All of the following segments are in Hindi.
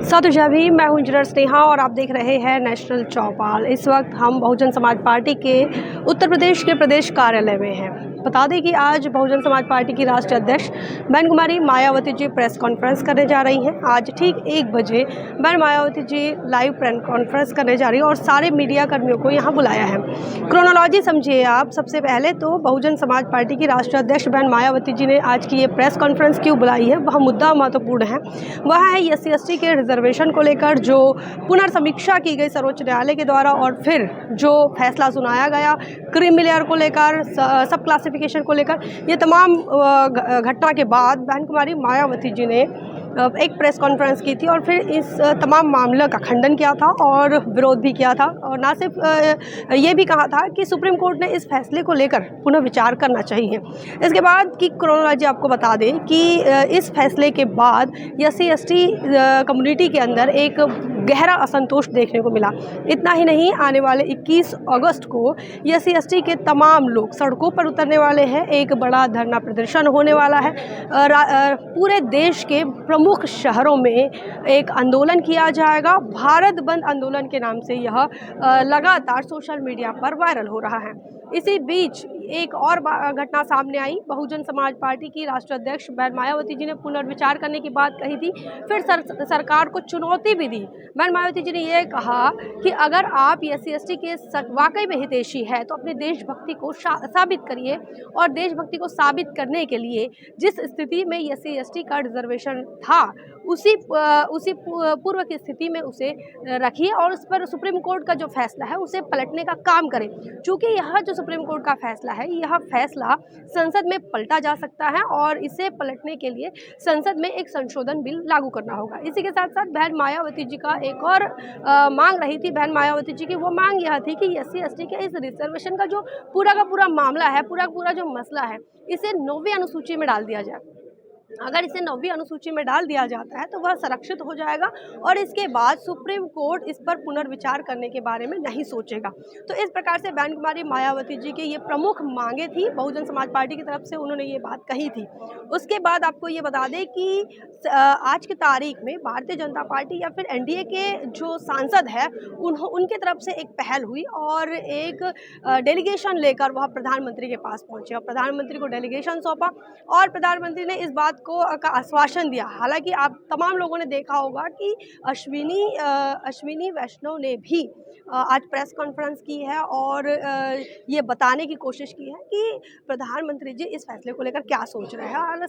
साधु भी मैं हूं इंजीनियर स्नेहा और आप देख रहे हैं नेशनल चौपाल। इस वक्त हम बहुजन समाज पार्टी के उत्तर प्रदेश के प्रदेश कार्यालय में हैं। बता दें कि आज बहुजन समाज पार्टी की राष्ट्रीय अध्यक्ष बहन कुमारी मायावती जी प्रेस कॉन्फ्रेंस करने जा रही हैं। आज ठीक 1 बजे बहन Mayawati ji live press conference करने जा रही है और सारे मीडिया कर्मियों को यहाँ बुलाया है। क्रोनोलॉजी समझिए आप। सबसे पहले तो बहुजन समाज पार्टी की राष्ट्रीय अध्यक्ष बहन मायावती जी ने आज की ये प्रेस कॉन्फ्रेंस क्यों बुलाई है, वह मुद्दा महत्वपूर्ण है। वह है SC/ST के रिजर्वेशन को लेकर जो पुनर्समीक्षा की गई सर्वोच्च न्यायालय के द्वारा और फिर जो फैसला सुनाया गया क्रीमी लेयर को लेकर, सब क्लासिफिकेशन को लेकर, ये तमाम घटना के बाद बहन कुमारी मायावती जी ने एक प्रेस कॉन्फ्रेंस की थी और फिर इस तमाम मामले का खंडन किया था और विरोध भी किया था और ना सिर्फ ये भी कहा था कि सुप्रीम कोर्ट ने इस फैसले को लेकर पुनः विचार करना चाहिए। इसके बाद की क्रोनोलॉजी आपको बता दें कि इस फैसले के बाद SC/ST कम्युनिटी के अंदर एक गहरा असंतोष देखने को मिला। इतना ही नहीं, आने वाले 21 अगस्त को SC/ST के तमाम लोग सड़कों पर उतरने वाले हैं। एक बड़ा धरना प्रदर्शन होने वाला है। पूरे देश के प्रमुख शहरों में एक आंदोलन किया जाएगा। भारत बंद आंदोलन के नाम से यह लगातार सोशल मीडिया पर वायरल हो रहा है। इसी बीच एक और घटना सामने आई। बहुजन समाज पार्टी की राष्ट्रीय अध्यक्ष बहन मायावती जी ने पुनर्विचार करने की बात कही थी, फिर सरकार को चुनौती भी दी। बहन मायावती जी ने यह कहा कि अगर आप SC/ST के वाकई में हितैषी है तो अपनी देशभक्ति को साबित करिए और देशभक्ति को साबित करने के लिए जिस स्थिति में SC/ST का रिजर्वेशन था उसी पूर्व की स्थिति में उसे रखिए और उस पर सुप्रीम कोर्ट का जो फैसला है उसे पलटने का काम करें। चूँकि यह जो सुप्रीम कोर्ट का फैसला है, यह फैसला संसद में पलटा जा सकता है और इसे पलटने के लिए संसद में एक संशोधन बिल लागू करना होगा। इसी के साथ साथ बहन मायावती जी का एक और मांग रही थी। बहन मायावती जी की वो मांग यह थी कि SC/ST के इस रिजर्वेशन का जो पूरा का पूरा मामला है, पूरा जो मसला है, इसे 9वीं अनुसूची में डाल दिया जाए। अगर इसे 9वीं अनुसूची में डाल दिया जाता है तो वह संरक्षित हो जाएगा और इसके बाद सुप्रीम कोर्ट इस पर पुनर्विचार करने के बारे में नहीं सोचेगा। तो इस प्रकार से बहन कुमारी मायावती जी की ये प्रमुख मांगे थी। बहुजन समाज पार्टी की तरफ से उन्होंने ये बात कही थी। उसके बाद आपको ये बता दें कि आज की तारीख में भारतीय जनता पार्टी या फिर NDA के जो सांसद है उनके तरफ से एक पहल हुई और एक डेलीगेशन लेकर वह प्रधानमंत्री के पास पहुंचे और प्रधानमंत्री को डेलीगेशन सौंपा और प्रधानमंत्री ने इस बात का आश्वासन दिया। हालांकि आप तमाम लोगों ने देखा होगा कि अश्विनी वैष्णव ने भी आज प्रेस कॉन्फ्रेंस की है और ये बताने की कोशिश की है कि प्रधानमंत्री जी इस फैसले को लेकर क्या सोच रहे हैं और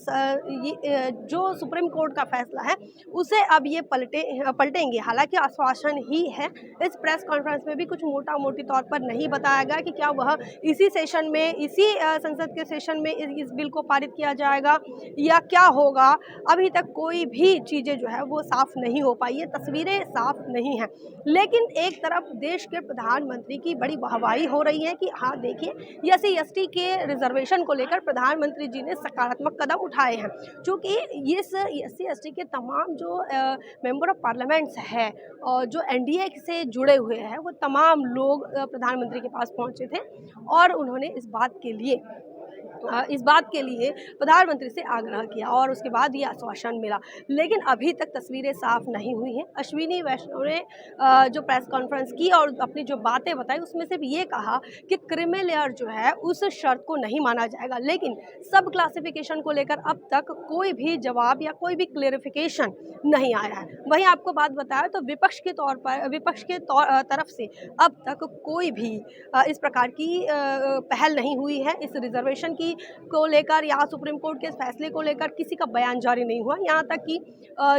जो सुप्रीम कोर्ट का फैसला है उसे अब ये पलटेंगे। हालांकि आश्वासन ही है। इस प्रेस कॉन्फ्रेंस में भी कुछ मोटी तौर पर नहीं बताया गया कि क्या वह इसी सेशन में, इसी संसद के सेशन में इस बिल को पारित किया जाएगा या क्या होगा। अभी तक कोई भी चीज़ें जो है वो साफ नहीं हो पाई है, तस्वीरें साफ नहीं हैं। लेकिन एक तरफ देश के प्रधानमंत्री की बड़ी वाहवाही हो रही है कि हाँ देखिए SC/ST के रिजर्वेशन को लेकर प्रधानमंत्री जी ने सकारात्मक कदम उठाए हैं। क्योंकि इस SC/ST के तमाम जो मेंबर ऑफ पार्लियामेंट्स है और जो NDA से जुड़े हुए हैं वो तमाम लोग प्रधानमंत्री के पास पहुंचे थे और उन्होंने इस बात के लिए प्रधानमंत्री से आग्रह किया और उसके बाद ये आश्वासन मिला। लेकिन अभी तक तस्वीरें साफ नहीं हुई हैं। अश्विनी वैष्णव ने जो प्रेस कॉन्फ्रेंस की और अपनी जो बातें बताई उसमें सिर्फ ये कहा कि क्रीमी लेयर जो है उस शर्त को नहीं माना जाएगा। लेकिन सब क्लासिफिकेशन को लेकर अब तक कोई भी जवाब या कोई भी क्लेरिफिकेशन नहीं आया है। वहीं आपको बात बताया तो विपक्ष के तरफ से अब तक कोई भी इस प्रकार की पहल नहीं हुई है। इस रिजर्वेशन को लेकर या सुप्रीम कोर्ट के फैसले को लेकर किसी का बयान जारी नहीं हुआ। यहाँ तक कि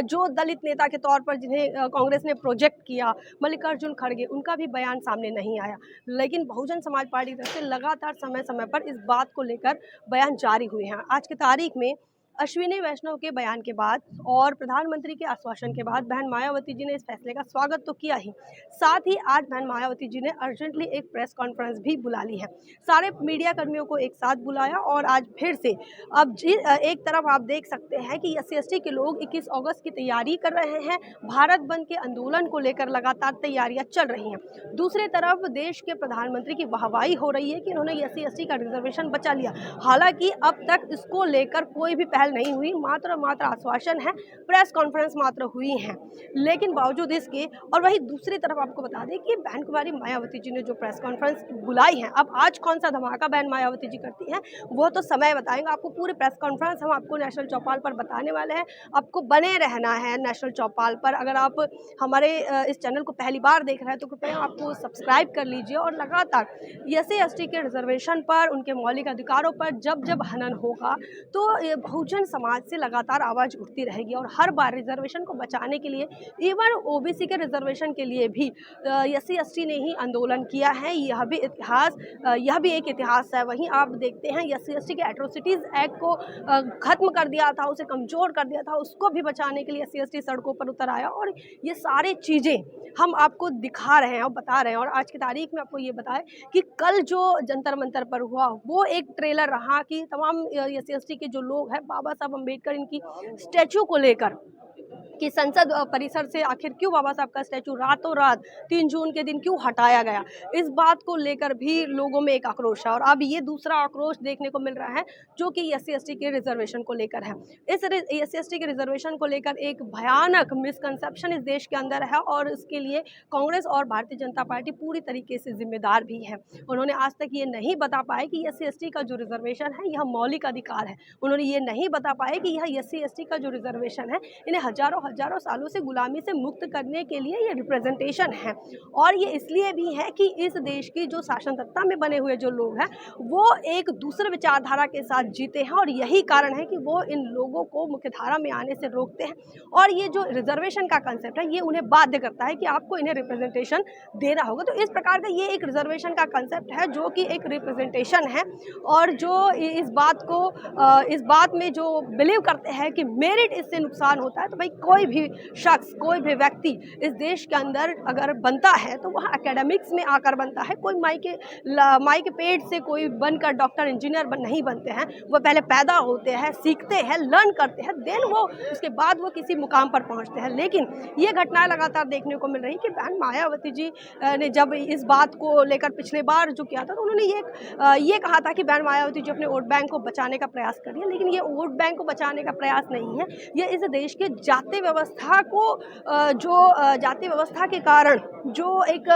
जो दलित नेता के तौर पर जिन्हें कांग्रेस ने प्रोजेक्ट किया, मल्लिकार्जुन खड़गे, उनका भी बयान सामने नहीं आया। लेकिन बहुजन समाज पार्टी की तरफ से लगातार समय पर इस बात को लेकर बयान जारी हुए हैं। आज की तारीख में अश्विनी वैष्णव के बयान के बाद और प्रधानमंत्री के आश्वासन के बाद बहन मायावती जी ने इस फैसले का स्वागत तो किया ही, साथ ही आज बहन मायावती जी ने अर्जेंटली एक प्रेस कॉन्फ्रेंस भी बुला ली है। सारे मीडिया कर्मियों को एक साथ बुलाया और आज फिर से अब एक तरफ आप देख सकते हैं कि SC/ST के लोग 21 अगस्त की तैयारी कर रहे हैं। भारत बंद के आंदोलन को लेकर लगातार तैयारियां चल रही हैं। दूसरी तरफ देश के प्रधानमंत्री की वाहवाही हो रही है कि उन्होंने SC/ST का रिजर्वेशन बचा लिया। हालांकि अब तक इसको लेकर कोई भी पहल नहीं हुई, मात्र और मात्र आश्वासन है, प्रेस कॉन्फ्रेंस मात्र हुई हैं। लेकिन बावजूद इसके, और वहीं दूसरी तरफ आपको बता दें कि बहन कुमारी मायावती जी ने जो प्रेस कॉन्फ्रेंस बुलाई है, अब आज कौन सा धमाका बहन मायावती जी करती हैं वो तो समय बताएगा। आपको पूरी प्रेस कॉन्फ्रेंस हम आपको नेशनल चौपाल पर बताने वाले हैं। आपको बने रहना है नेशनल चौपाल पर। अगर आप हमारे इस चैनल को पहली बार देख रहे हैं तो कृपया आपको सब्सक्राइब कर लीजिए और लगातार एससी एसटी के रिजर्वेशन पर, उनके मौलिक अधिकारों पर जब जब हनन होगा तो ये बहुजन समाज से लगातार आवाज़ उठती रहेगी। और हर बार रिजर्वेशन को बचाने के लिए, इवन ओबीसी के रिजर्वेशन के लिए भी एससी एसटी ने ही आंदोलन किया है। यह भी एक इतिहास है। वहीं आप देखते हैं एससी एसटी के एट्रोसिटीज़ एक्ट को ख़त्म कर दिया था, उसे कमज़ोर कर दिया था, उसको भी बचाने के लिए एससी एसटी सड़कों पर उतर आया। और ये सारी चीज़ें हम आपको दिखा रहे हैं और बता रहे हैं। और आज की तारीख में आपको ये बताएं कि कल जो जंतर मंतर पर हुआ वो एक ट्रेलर रहा कि तमाम एससी एसटी के जो लोग हैं, बाबा साहब अम्बेडकर इनकी स्टैचू को लेकर कि संसद परिसर से आखिर क्यों बाबा साहब का स्टैचू रातों रात 3 जून के दिन क्यों हटाया गया, इस बात को लेकर भी लोगों में एक आक्रोश है। और अब ये दूसरा आक्रोश देखने को मिल रहा है जो कि एससी एसटी के रिजर्वेशन को लेकर है। इस एससी एसटी के रिजर्वेशन को लेकर एक भयानक मिसकंसेप्शन इस देश के अंदर है और इसके लिए कांग्रेस और भारतीय जनता पार्टी पूरी तरीके से जिम्मेदार भी है। उन्होंने आज तक ये नहीं बता पाए कि एससी एसटी का जो रिजर्वेशन है यह मौलिक अधिकार है। उन्होंने ये नहीं बता पाए कि यह एससी एसटी का जो रिजर्वेशन है इन्हें हजारों सालों से गुलामी से मुक्त करने के लिए ये रिप्रेजेंटेशन है। और ये इसलिए भी है कि इस देश की जो शासन सत्ता में बने हुए जो लोग हैं वो एक दूसरे विचारधारा के साथ जीते हैं और यही कारण है कि वो इन लोगों को मुख्यधारा में आने से रोकते हैं। और ये जो रिजर्वेशन का कंसेप्ट है ये उन्हें बाध्य करता है कि आपको इन्हें रिप्रेजेंटेशन देना होगा। तो इस प्रकार का ये एक रिजर्वेशन का कंसेप्ट है जो कि एक रिप्रेजेंटेशन है और जो इस बात में जो बिलीव करते हैं कि मेरिट इससे नुकसान होता है। तो भाई कोई भी शख्स, कोई भी व्यक्ति इस देश के अंदर अगर बनता है तो वह एकेडमिक्स में आकर बनता है। कोई माई के पेट से कोई बनकर डॉक्टर इंजीनियर नहीं बनते हैं। वो पहले पैदा होते हैं, सीखते हैं, लर्न करते हैं, देन वो उसके बाद वो किसी मुकाम पर पहुंचते हैं। लेकिन ये घटनाएं लगातार देखने को मिल रही कि बहन मायावती जी ने जब इस बात को लेकर पिछले बार जो किया था तो उन्होंने ये कहा था कि बहन मायावती जी अपने वोट बैंक को बचाने का प्रयास करिए। लेकिन ये वोट बैंक को बचाने का प्रयास नहीं है, ये इस देश के जाति व्यवस्था को जाति व्यवस्था के कारण जो एक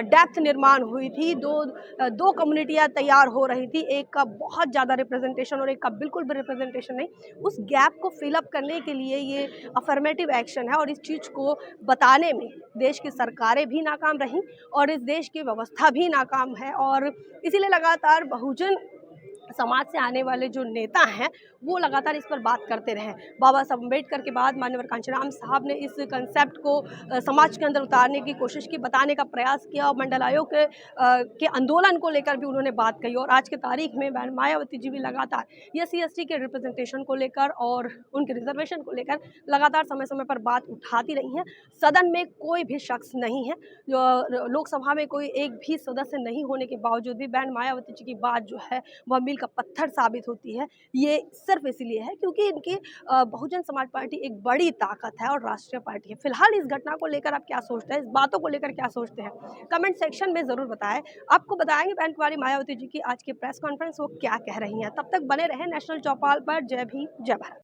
डेप्थ निर्माण हुई थी, दो कम्युनिटियाँ तैयार हो रही थी, एक का बहुत ज़्यादा रिप्रेजेंटेशन और एक का बिल्कुल भी रिप्रेजेंटेशन नहीं, उस गैप को फिलअप करने के लिए ये अफर्मेटिव एक्शन है। और इस चीज़ को बताने में देश की सरकारें भी नाकाम रहीं और इस देश की व्यवस्था भी नाकाम है। और इसीलिए लगातार बहुजन समाज से आने वाले जो नेता हैं वो लगातार इस पर बात करते रहे। बाबा साहब अम्बेडकर के बाद माननीय कांचीराम साहब ने इस कंसेप्ट को समाज के अंदर उतारने की कोशिश की, बताने का प्रयास किया और मंडल आयोग के आंदोलन को लेकर भी उन्होंने बात कही। और आज की तारीख में बहन मायावती जी भी लगातार एससी एसटी के रिप्रेजेंटेशन को लेकर और उनके रिजर्वेशन को लेकर लगातार समय समय पर बात उठाती रही हैं। सदन में कोई भी शख्स नहीं है, लोकसभा में कोई एक भी सदस्य नहीं होने के बावजूद भी बहन मायावती जी की बात जो है वह मील का पत्थर साबित होती है। ये सिर्फ इसलिए है क्योंकि इनकी बहुजन समाज पार्टी एक बड़ी ताकत है और राष्ट्रीय पार्टी है। फिलहाल इस घटना को लेकर आप क्या सोचते हैं, इस बातों को लेकर क्या सोचते हैं, कमेंट सेक्शन में ज़रूर बताएं। आपको बताएंगे बहन कुमारी मायावती जी की आज की प्रेस कॉन्फ्रेंस वो क्या कह रही हैं। तब तक बने रहें नेशनल चौपाल पर। जय भीम, जय भारत।